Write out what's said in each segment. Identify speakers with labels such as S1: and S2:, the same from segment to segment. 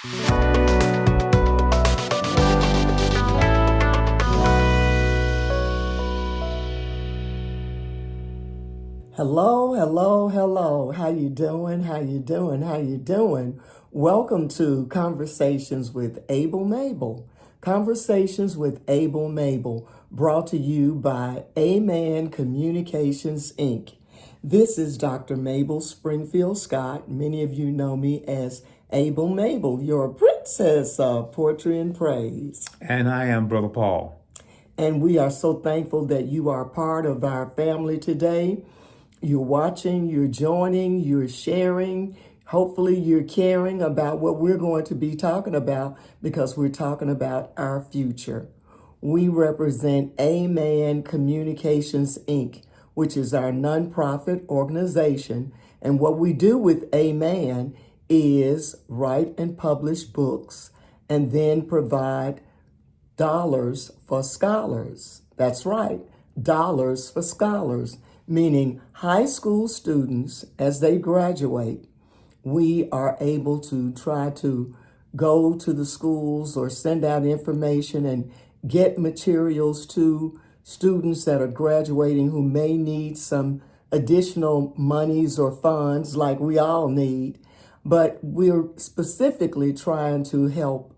S1: Hello, hello, hello. How you doing? How you doing? How you doing? Welcome to Conversations with Mable. Conversations with Mable, brought to you by Amen Communications, Inc. This is Dr. Mable Springfield Scott. Many of you know me as Mable, your princess of poetry and praise.
S2: And I am Brother Paul.
S1: And we are so thankful that you are part of our family today. You're watching, you're joining, you're sharing. Hopefully you're caring about what we're going to be talking about, because we're talking about our future. We represent Amen Communications, Inc., which is our nonprofit organization. And what we do with Amen is write and publish books and then provide dollars for scholars. That's right, dollars for scholars, meaning high school students, as they graduate, we are able to try to go to the schools or send out information and get materials to students that are graduating who may need some additional monies or funds like we all need. But we're specifically trying to help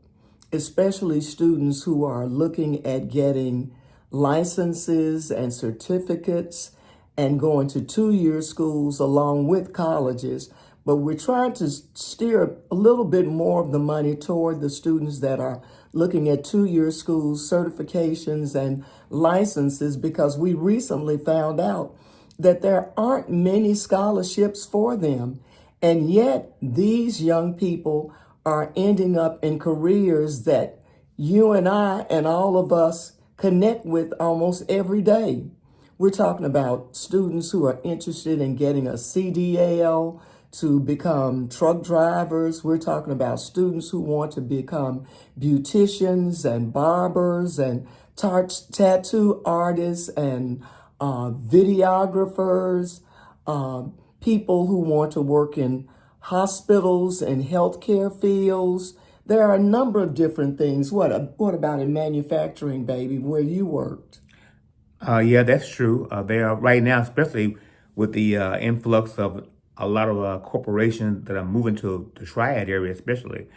S1: especially students who are looking at getting licenses and certificates and going to two-year schools along with colleges. But we're trying to steer a little bit more of the money toward the students that are looking at two-year schools, certifications, and licenses, because we recently found out that there aren't many scholarships for them. And yet these young people are ending up in careers that you and I and all of us connect with almost every day. We're talking about students who are interested in getting a CDL to become truck drivers. We're talking about students who want to become beauticians and barbers and tattoo artists and videographers, people who want to work in hospitals and healthcare fields. There are a number of different things. What about in manufacturing, baby, where you worked?
S2: Yeah, that's true. They are right now, especially with the influx of a lot of corporations that are moving to the Triad area, especially.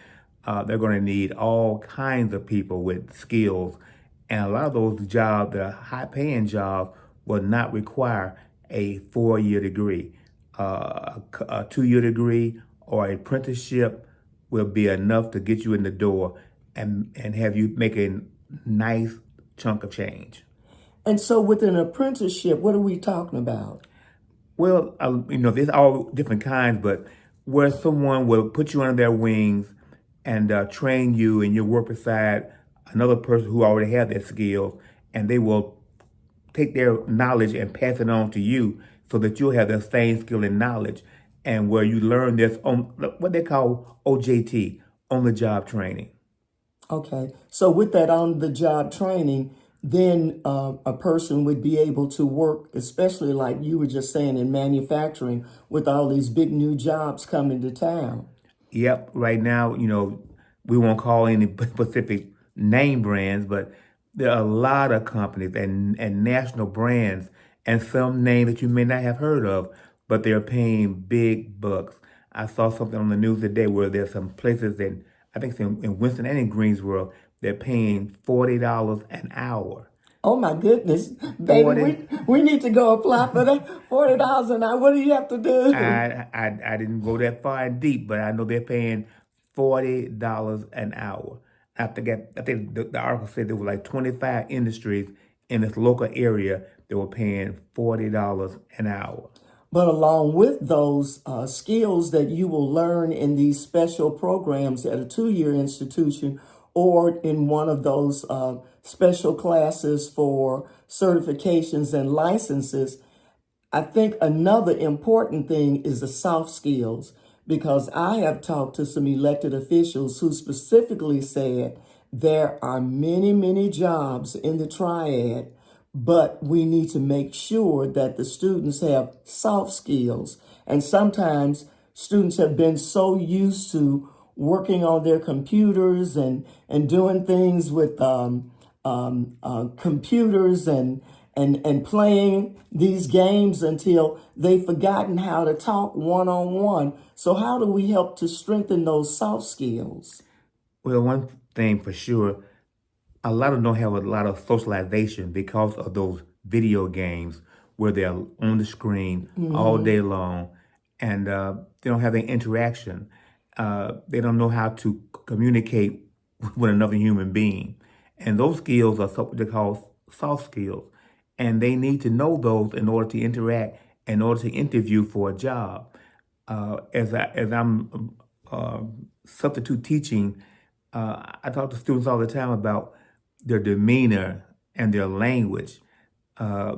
S2: They're going to need all kinds of people with skills. And a lot of those jobs, the high-paying jobs, will not require a 4-year degree. A 2-year degree or apprenticeship will be enough to get you in the door and have you make a nice chunk of change.
S1: And so with an apprenticeship, what are we talking about?
S2: Well, there's all different kinds, but where someone will put you under their wings and train you, and you work beside another person who already has their skills, and they will take their knowledge and pass it on to you so that you'll have the same skill and knowledge, and where you learn this on what they call OJT, on-the-job training.
S1: Okay, so with that on-the-job training, then a person would be able to work, especially like you were just saying in manufacturing, with all these big new jobs coming to town.
S2: Yep, right now, we won't call any specific name brands, but there are a lot of companies and national brands and some names that you may not have heard of, but they're paying big bucks. I saw something on the news today where there's some places I think it's in Winston and in Greensboro, they're paying $40 an hour.
S1: Oh my goodness, baby, we need to go apply for that $40 an hour. What do you have to do?
S2: I didn't go that far and deep, but I know they're paying $40 an hour. I think the article said there were like 25 industries in this local area that were paying $40 an hour.
S1: But along with those skills that you will learn in these special programs at a two-year institution or in one of those special classes for certifications and licenses, I think another important thing is the soft skills, because I have talked to some elected officials who specifically said there are many, many jobs in the Triad, but we need to make sure that the students have soft skills. And sometimes students have been so used to working on their computers and doing things with computers and playing these games until they've forgotten how to talk one-on-one. So how do we help to strengthen those soft skills?
S2: Well, one thing for sure, a lot of them don't have a lot of socialization because of those video games where they're on the screen all day long, and they don't have any interaction. They don't know how to communicate with another human being. And those skills are what they call soft skills. And they need to know those in order to interact, in order to interview for a job. As I'm substitute teaching, I talk to students all the time about their demeanor and their language. Uh,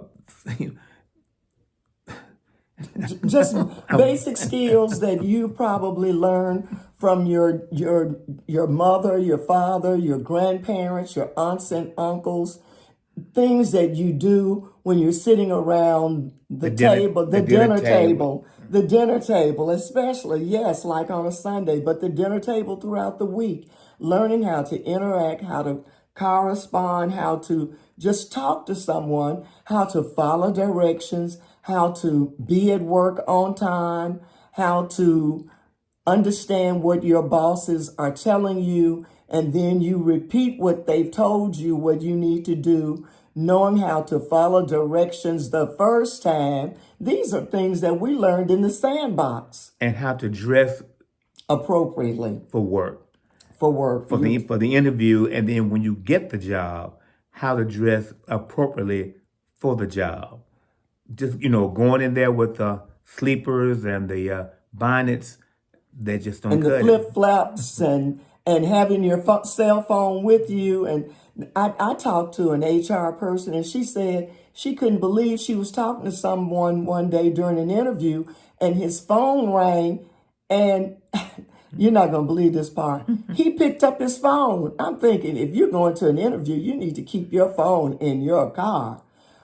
S1: Just basic skills that you probably learned from your mother, your father, your grandparents, your aunts and uncles, things that you do when you're sitting around the table, the dinner table, the dinner table, especially, yes, like on a Sunday, but the dinner table throughout the week, learning how to interact, how to correspond, how to just talk to someone, how to follow directions, how to be at work on time, how to understand what your bosses are telling you, and then you repeat what they've told you, what you need to do, knowing how to follow directions the first time. These are things that we learned in the sandbox.
S2: And how to dress
S1: appropriately
S2: for work.
S1: For work.
S2: For the interview, and then when you get the job, how to dress appropriately for the job. Just, going in there with the sleepers and the bonnets, they just don't
S1: and
S2: cut
S1: the flip flops and having your cell phone with you. And I talked to an HR person, and she said she couldn't believe she was talking to someone one day during an interview, and his phone rang, and you're not going to believe this part. He picked up his phone. I'm thinking, if you're going to an interview, you need to keep your phone in your car.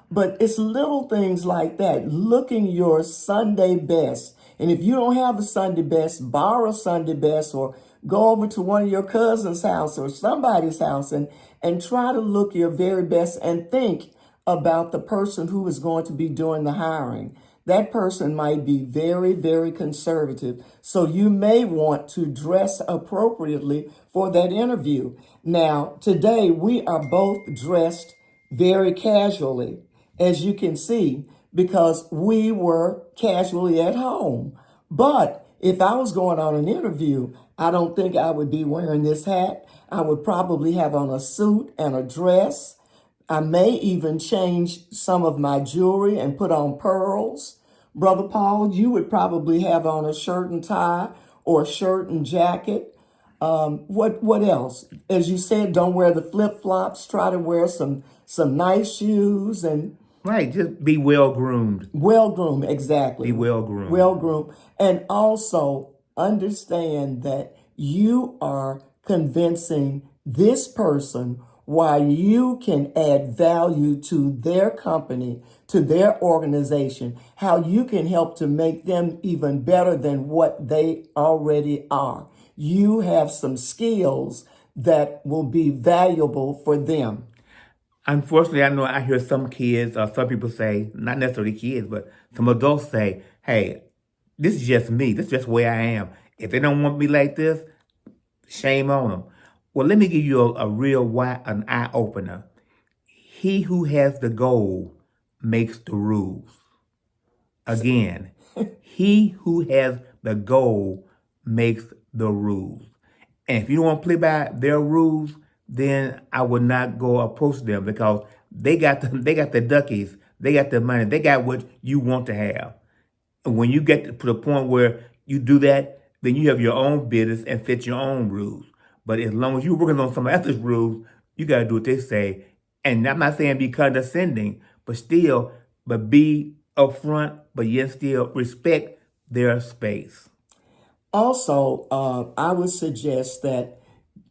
S1: But it's little things like that, looking your Sunday best. And if you don't have a Sunday best, borrow Sunday best, or go over to one of your cousin's house or somebody's house and try to look your very best and think about the person who is going to be doing the hiring. That person might be very, very conservative. So you may want to dress appropriately for that interview. Now, today we are both dressed very casually, as you can see, because we were casually at home. But if I was going on an interview, I don't think I would be wearing this hat. I would probably have on a suit and a dress. I may even change some of my jewelry and put on pearls. Brother Paul, you would probably have on a shirt and tie or a shirt and jacket. What else? As you said, don't wear the flip-flops. Try to wear some nice shoes and
S2: Right, just be well groomed.
S1: Well groomed, exactly.
S2: Be well groomed.
S1: Well groomed. And also understand that you are convincing this person why you can add value to their company, to their organization, how you can help to make them even better than what they already are. You have some skills that will be valuable for them.
S2: Unfortunately, I know I hear some kids or some people say, not necessarily kids, but some adults say, hey, this is just me. This is just the way I am. If they don't want me like this, shame on them. Well, let me give you an eye opener. He who has the goal makes the rules. Again, he who has the goal makes the rules. And if you don't want to play by their rules, then I would not go approach them, because they got the duckies, they got the money, they got what you want to have. And when you get to the point where you do that, then you have your own business and fit your own rules. But as long as you're working on somebody else's rules, you got to do what they say. And I'm not saying be condescending, but be upfront, but yet still respect their space.
S1: Also, I would suggest that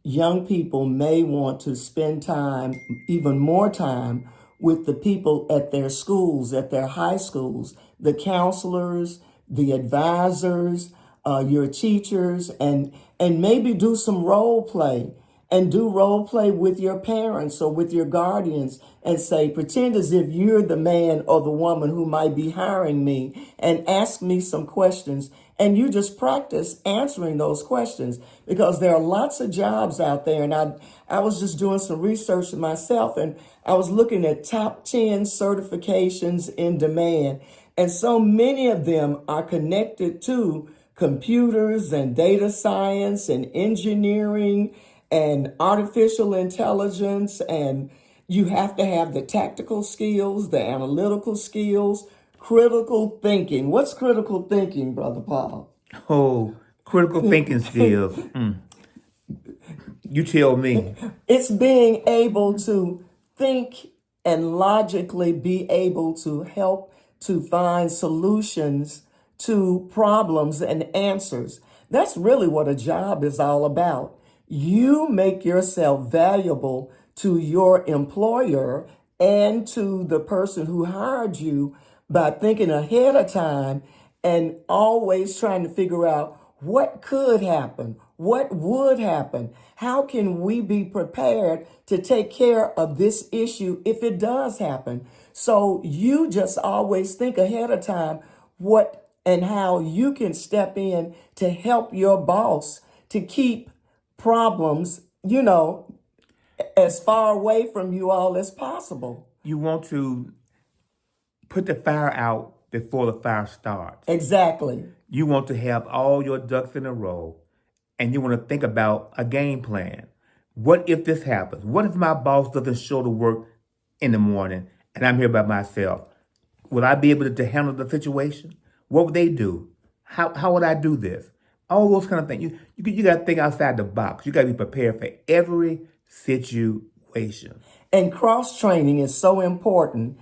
S1: young people may want to spend time, even more time, with the people at their schools, at their high schools, the counselors, the advisors, your teachers, and maybe do some role play, and do role play with your parents or with your guardians, and say, pretend as if you're the man or the woman who might be hiring me, and ask me some questions. And you just practice answering those questions, because there are lots of jobs out there. And I was just doing some research myself, and I was looking at top 10 certifications in demand. And so many of them are connected to computers and data science and engineering and artificial intelligence. And you have to have the tactical skills, the analytical skills, critical thinking. What's critical thinking, Brother Paul?
S2: Oh, critical thinking skills. You tell me.
S1: It's being able to think and logically be able to help to find solutions to problems and answers. That's really what a job is all about. You make yourself valuable to your employer and to the person who hired you by thinking ahead of time and always trying to figure out what could happen, what would happen, how can we be prepared to take care of this issue if it does happen. So you just always think ahead of time what and how you can step in to help your boss to keep problems, as far away from you all as possible.
S2: You want to put the fire out before the fire starts.
S1: Exactly.
S2: You want to have all your ducks in a row, and you want to think about a game plan. What if this happens? What if my boss doesn't show to work in the morning and I'm here by myself? Will I be able to handle the situation? What would they do? How would I do this? All those kind of things. You got to think outside the box. You got to be prepared for every situation.
S1: And cross training is so important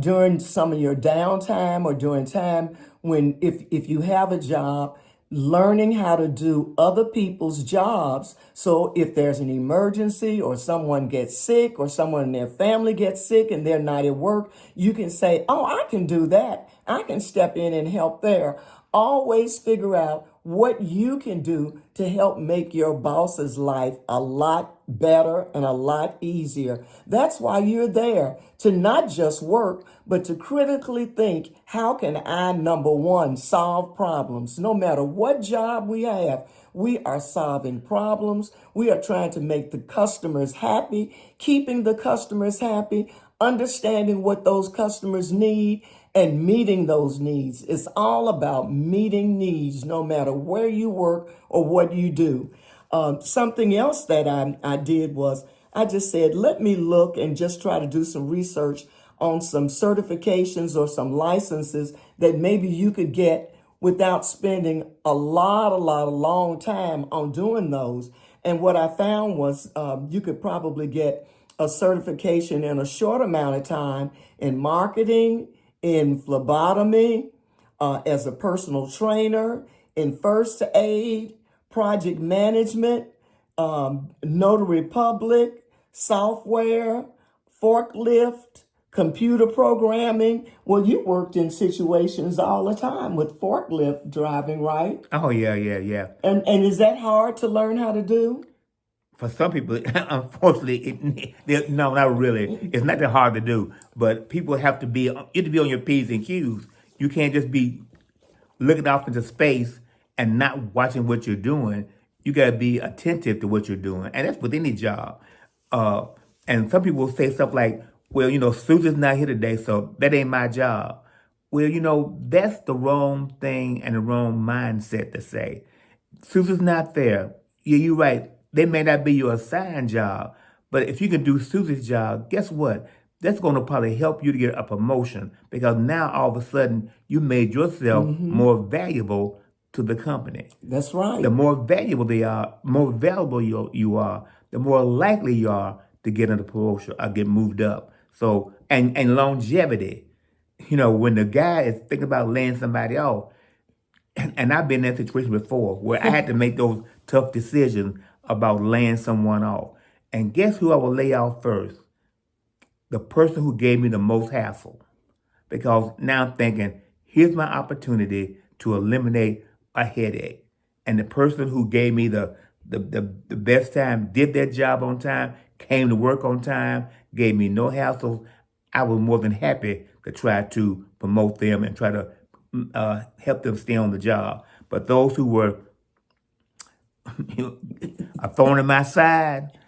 S1: during some of your downtime, or during time when, if you have a job, learning how to do other people's jobs. So if there's an emergency, or someone gets sick, or someone in their family gets sick and they're not at work, you can say, oh, I can do that. I can step in and help there. Always figure out what you can do to help make your boss's life a lot better and a lot easier. That's why you're there, to not just work, but to critically think, how can I, number one, solve problems? No matter what job we have, we are solving problems. We are trying to make the customers happy, keeping the customers happy, understanding what those customers need, and meeting those needs. It's all about meeting needs, no matter where you work or what you do. Something else that I did was, I just said, let me look and just try to do some research on some certifications or some licenses that maybe you could get without spending a long time on doing those. And what I found was you could probably get a certification in a short amount of time in marketing, in phlebotomy, as a personal trainer, in first aid, project management, notary public, software, forklift, computer programming. Well, you worked in situations all the time with forklift driving, right?
S2: Oh, yeah.
S1: And is that hard to learn how to do?
S2: For some people, unfortunately, no, not really. It's not that hard to do. But people have to be, you have to be on your P's and Q's. You can't just be looking off into space and not watching what you're doing. You got to be attentive to what you're doing. And that's with any job. And some people say stuff like, well, Susan's not here today, so that ain't my job. Well, that's the wrong thing and the wrong mindset to say. Susan's not there. Yeah, you're right. They may not be your assigned job, but if you can do Susie's job, guess what? That's going to probably help you to get a promotion, because now all of a sudden you made yourself more valuable to the company.
S1: That's right.
S2: The more valuable they are, more valuable you are, the more likely you are to get into promotion or get moved up. So, and longevity. When the guy is thinking about laying somebody off, and I've been in that situation before where I had to make those tough decisions about laying someone off. And guess who I will lay off first? The person who gave me the most hassle. Because now I'm thinking, here's my opportunity to eliminate a headache. And the person who gave me the best time, did their job on time, came to work on time, gave me no hassle. I was more than happy to try to promote them and try to help them stay on the job. But those who were a thorn in my side,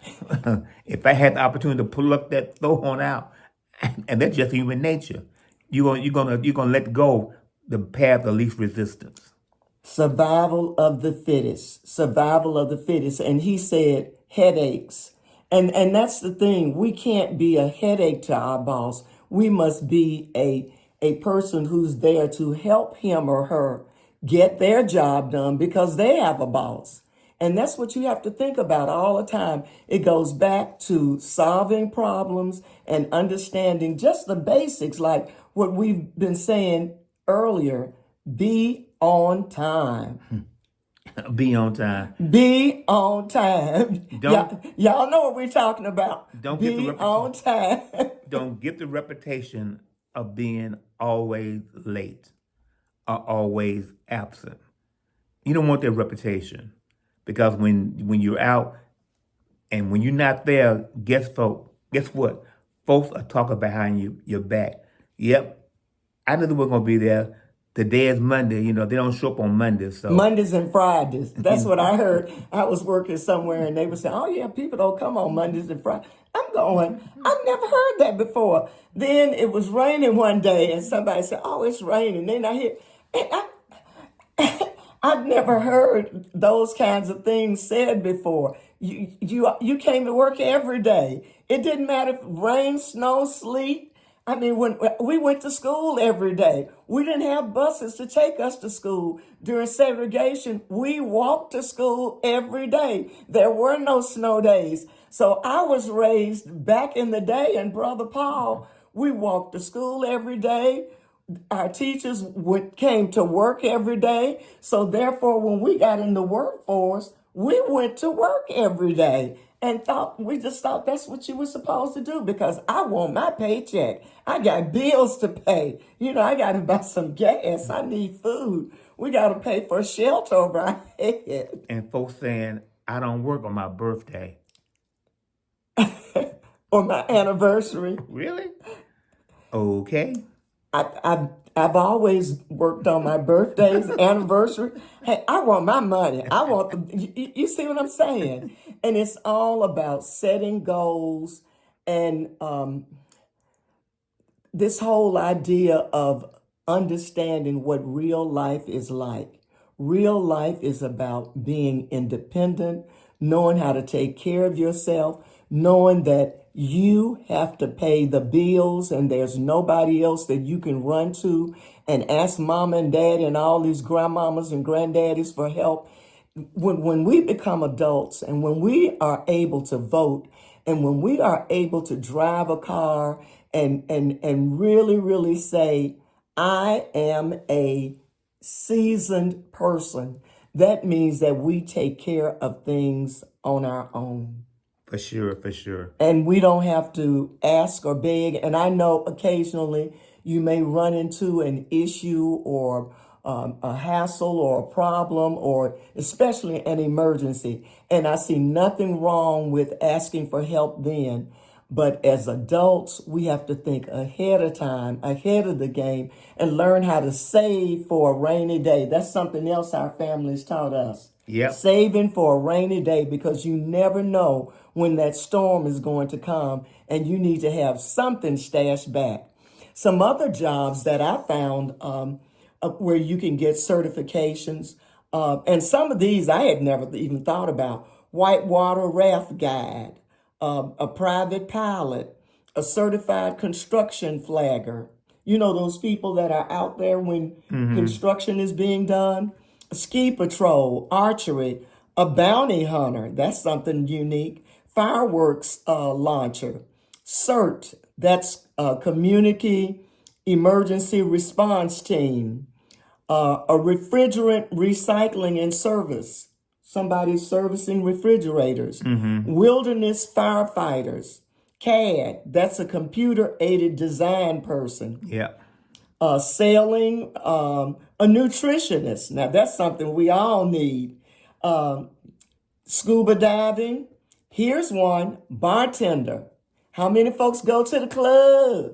S2: if I had the opportunity to pull up that thorn out, and that's just human nature, you're gonna let go the path of least resistance.
S1: Survival of the fittest. Survival of the fittest. And he said headaches. And that's the thing. We can't be a headache to our boss. We must be a person who's there to help him or her get their job done because they have a boss. And that's what you have to think about all the time. It goes back to solving problems and understanding just the basics, like what we've been saying earlier. Be on time.
S2: Be on time.
S1: Be on time.
S2: Don't
S1: Y'all know what we're talking about.
S2: don't get the
S1: Be on time.
S2: don't get the reputation of being always late or always absent. You don't want that reputation because when you're out and when you're not there, guess what? Folks are talking behind your back. Yep, I knew they were gonna be there. Today is Monday. They don't show up on Mondays. So
S1: Mondays and Fridays. That's what I heard. I was working somewhere and they were saying, oh yeah, people don't come on Mondays and Fridays. I'm going, I've never heard that before. Then it was raining one day and somebody said, oh, it's raining. Then I hear, and I've never heard those kinds of things said before. You came to work every day. It didn't matter if rain, snow, sleet. I mean, when we went to school every day, we didn't have buses to take us to school. During segregation, we walked to school every day. There were no snow days. So I was raised back in the day, and Brother Paul, we walked to school every day. Our teachers came to work every day. So therefore, when we got in the workforce, we went to work every day and we just thought that's what you were supposed to do because I want my paycheck. I got bills to pay. I got to buy some gas. I need food. We got to pay for shelter over our head.
S2: and folks saying I don't work on my birthday.
S1: Or my anniversary.
S2: Really? Okay.
S1: I've always worked on my birthdays, anniversary. Hey, I want my money. I want you see what I'm saying? And it's all about setting goals and this whole idea of understanding what real life is like. Real life is about being independent, knowing how to take care of yourself, knowing that you have to pay the bills and there's nobody else that you can run to and ask mom and dad and all these grandmamas and granddaddies for help. When we become adults and when we are able to vote and when we are able to drive a car and really, really say, I am a seasoned person, that means that we take care of things on our own.
S2: For sure, for sure.
S1: And we don't have to ask or beg. And I know occasionally you may run into an issue or a hassle or a problem or especially an emergency. And I see nothing wrong with asking for help then. But as adults, we have to think ahead of time, ahead of the game, and learn how to save for a rainy day. That's something else our families taught us.
S2: Yep.
S1: Saving for a rainy day because you never know when that storm is going to come and you need to have something stashed back. Some other jobs that I found where you can get certifications, and some of these I had never even thought about. Whitewater raft guide, a private pilot, a certified construction flagger. Those people that are out there when construction is being done. Ski patrol, archery, a bounty hunter. That's something unique. Fireworks launcher. CERT, that's community emergency response team. A refrigerant recycling and service. Somebody servicing refrigerators. Wilderness firefighters. CAD, that's a computer aided design person.
S2: Yeah.
S1: Sailing, a nutritionist. Now, that's something we all need. Um, Scuba diving. Here's one, bartender. How many folks go to the club?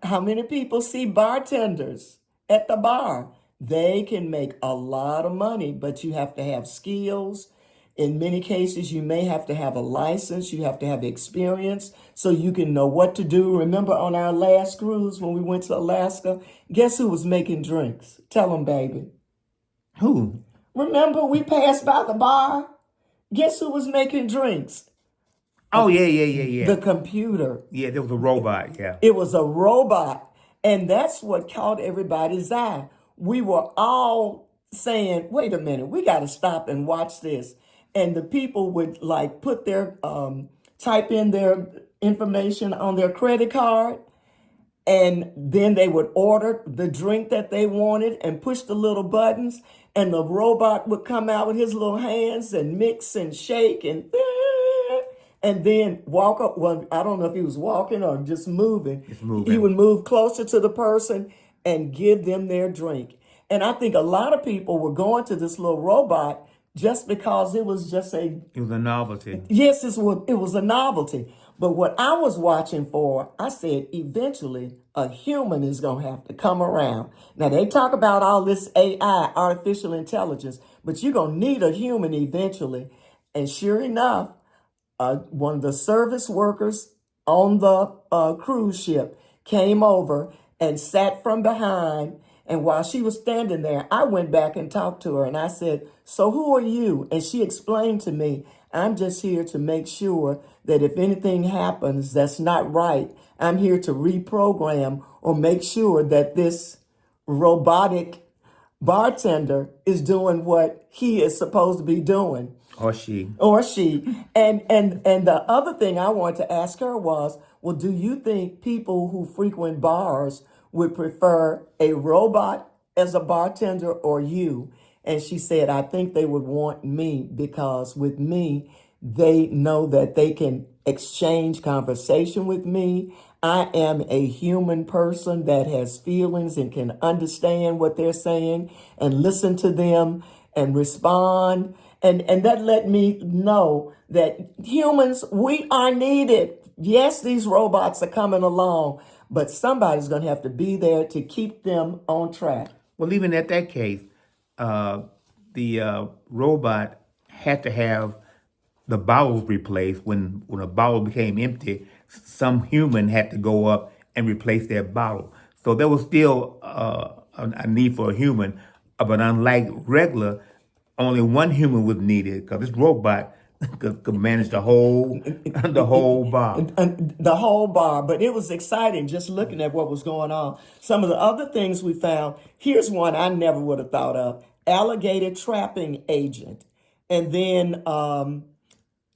S1: How many people see bartenders at the bar? They can make a lot of money, but you have to have skills. In many cases, you may have to have a license. You have to have experience so you can know what to do. Remember on our last cruise when we went to Alaska, guess who was making drinks? Tell them, baby.
S2: Who?
S1: Remember we passed by the bar? Guess who was making drinks?
S2: Oh, yeah.
S1: The computer.
S2: Yeah, there was a robot, yeah.
S1: It was a robot. And that's what caught everybody's eye. We were all saying, wait a minute, we got to stop and watch this. And the people would like put their, type in their information on their credit card. And then they would order the drink that they wanted and push the little buttons. And the robot would come out with his little hands and mix and shake and then walk up. Well, I don't know if he was walking or just moving.
S2: It's moving.
S1: He would move closer to the person and give them their drink. And I think a lot of people were going to this little robot just because it was just
S2: It was a novelty.
S1: yes, it was a novelty. But what I was watching for, I said, eventually a human is going to have to come around. Now, they talk about all this AI, artificial intelligence, but you're going to need a human eventually. And sure enough, one of the service workers on the cruise ship came over and sat from behind. And while she was standing there, I went back and talked to her and I said, so who are you? And she explained to me, I'm just here to make sure that if anything happens that's not right, I'm here to reprogram or make sure that this robotic bartender is doing what he is supposed to be doing.
S2: Or she.
S1: Or she. And the other thing I wanted to ask her was, well, do you think people who frequent bars would prefer a robot as a bartender or you? And she said, I think they would want me because with me, they know that they can exchange conversation with me. I am a human person that has feelings and can understand what they're saying and listen to them and respond. And that let me know that humans, we are needed. Yes, these robots are coming along, but somebody's going to have to be there to keep them on track.
S2: Well, even at that case, the robot had to have the bottles replaced. When a bottle became empty, some human had to go up and replace that bottle. So there was still a need for a human, but unlike regular, only one human was needed because this robot could manage the whole bar.
S1: The whole bar. But it was exciting just looking at what was going on. Some of the other things we found, here's one I never would have thought of. Alligator trapping agent. And then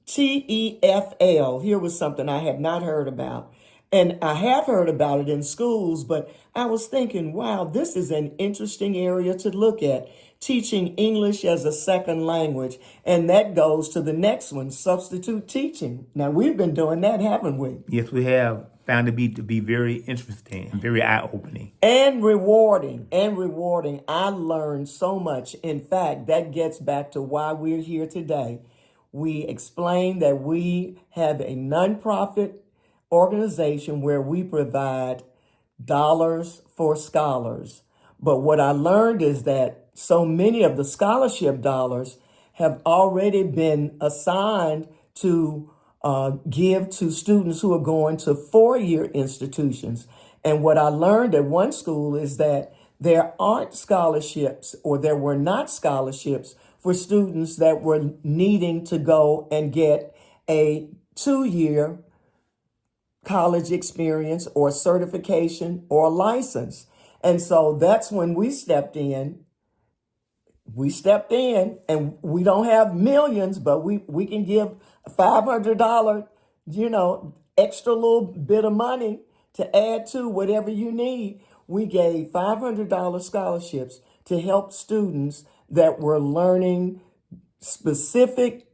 S1: TEFL. Here was something I had not heard about. And I have heard about it in schools, but I was thinking, wow, this is an interesting area to look at. Teaching English as a second language. And that goes to the next one, substitute teaching. Now, we've been doing that, haven't we?
S2: Yes, we have. Found it to be very interesting and very eye-opening.
S1: And rewarding. I learned so much. In fact, that gets back to why we're here today. We explained that we have a nonprofit organization where we provide dollars for scholars. But what I learned is that so many of the scholarship dollars have already been assigned to give to students who are going to four-year institutions. And what I learned at one school is that there aren't scholarships, or there were not scholarships for students that were needing to go and get a 2-year college experience or certification or license. And so that's when we stepped in. And we don't have millions, but we can give $500, extra little bit of money to add to whatever you need. We gave $500 scholarships to help students that were learning specific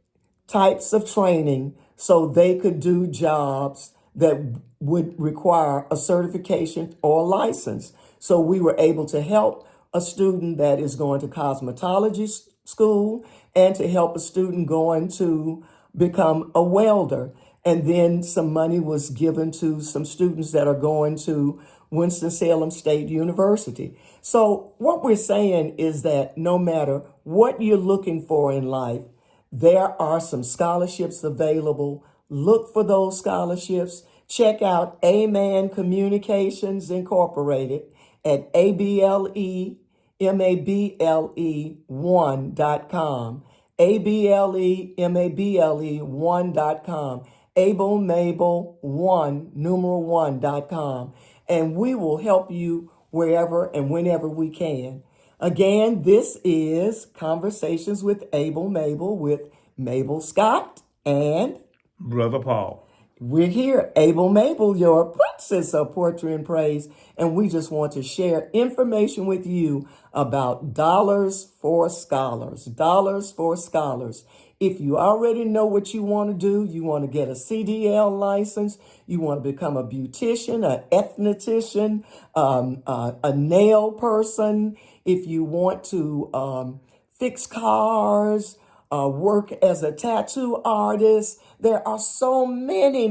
S1: types of training so they could do jobs that would require a certification or a license. So we were able to help a student that is going to cosmetology school and to help a student going to become a welder. And then some money was given to some students that are going to Winston-Salem State University. So what we're saying is that no matter what you're looking for in life, there are some scholarships available. Look for those scholarships. Check out Aman Communications Incorporated at ableme1.com. ableme1.com. ableme1.com. And we will help you wherever and whenever we can. Again, this is Conversations with Mable with Mable Scott and
S2: Brother Paul.
S1: we're here, Mable, your princess of poetry and praise, and we just want to share information with you about Dollars for Scholars. Dollars for Scholars. If you already know what you want to do, you want to get a CDL license, you want to become a beautician, an esthetician, a nail person, if you want to fix cars, work as a tattoo artist. There are so many.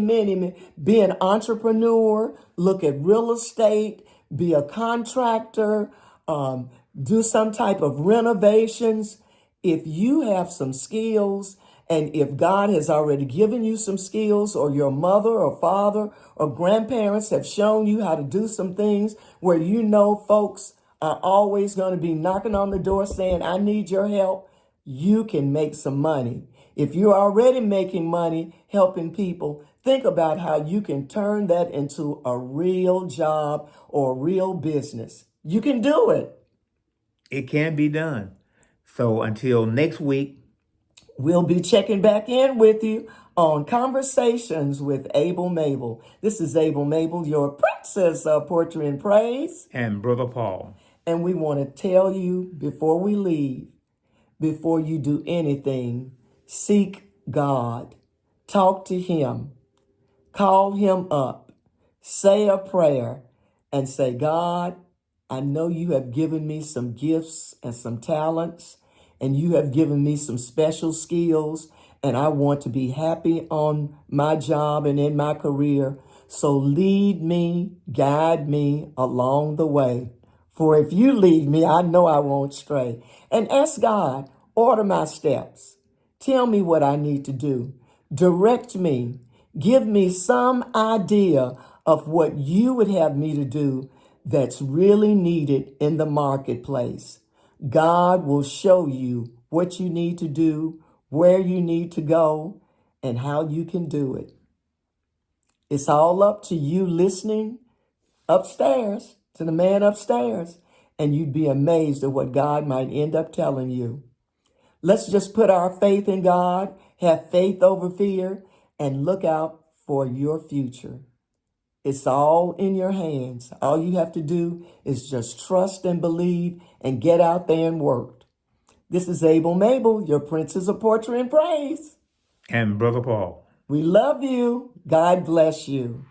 S1: Be an entrepreneur, look at real estate, be a contractor, do some type of renovations. If you have some skills, and if God has already given you some skills, or your mother or father or grandparents have shown you how to do some things where you know folks are always going to be knocking on the door saying, I need your help, you can make some money. If you're already making money helping people, think about how you can turn that into a real job or a real business. You can do it.
S2: It can be done. So until next week,
S1: We'll be checking back in with you on Conversations with Mable. This is Mable, your princess of poetry and praise.
S2: and Brother Paul.
S1: And we want to tell you before we leave, before you do anything, seek God. Talk to Him. Call Him up. Say a prayer and say, God, I know you have given me some gifts and some talents, and you have given me some special skills, and I want to be happy on my job and in my career. So lead me, guide me along the way. For if you lead me, I know I won't stray. And ask God, order my steps. Tell me what I need to do. Direct me. Give me some idea of what you would have me to do that's really needed in the marketplace. God will show you what you need to do, where you need to go, and how you can do it. It's all up to you listening upstairs, to the man upstairs, and you'd be amazed at what God might end up telling you. Let's just put our faith in God, have faith over fear, and look out for your future. It's all in your hands. All you have to do is just trust and believe and get out there and work. This is Mable, your princess of poetry and praise.
S2: And Brother Paul.
S1: We love you. God bless you.